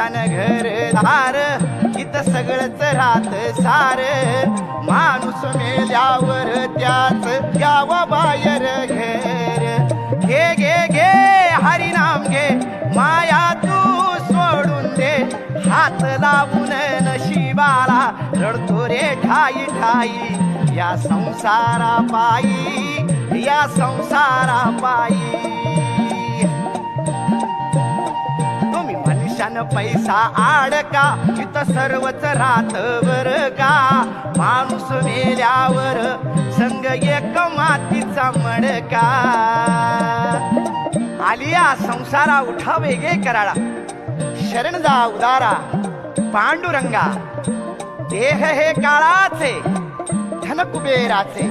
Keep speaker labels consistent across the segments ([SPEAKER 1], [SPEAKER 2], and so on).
[SPEAKER 1] मकान घरदार इथं सगळंच राहत सार माणूस मेल्यावर त्याच यावा बाहेर घर घे घे घे हरिनाम घे माया तू सोडून दे हात लावून नशिबाला रडतो रे ठाई ठाई या संसारा पायी या संसारा पायी तुम्ही मनुष्यानं पैसा आडका इथं सर्वच राहत बर का माणूस मेल्यावर संग एक मातीचा मडका आलिया संसारा उठा वेगे कराळा शरण जा उदारा पांडुरंगा देह हे काळाचे धन कुबेराचे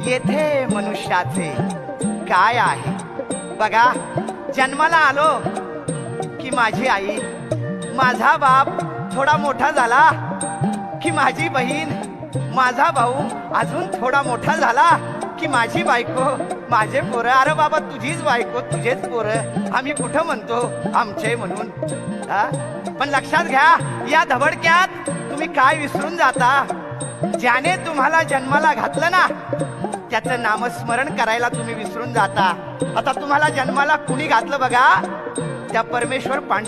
[SPEAKER 1] येथे मनुष्याचे काय आहे बघा जन्माला आलो की माझी आई माझा बाप थोडा मोठा झाला की माझी बहीण माझा भाऊ अजून थोडा मोठा झाला की माझी बायको माझे पोरं अरे बाबा तुझीच बायको तुझेच पोरं आम्ही कुठं म्हणतो आमचे म्हणून पण लक्षात घ्या या धबडक्यात तुम्ही काय विसरून जाता ज्याने तुम्हाला जन्माला घातलं ना त्याचं नामस्मरण करायला तुम्ही विसरून जाता आता तुम्हाला जन्माला कुणी घातलं बघा त्या परमेश्वर पांडू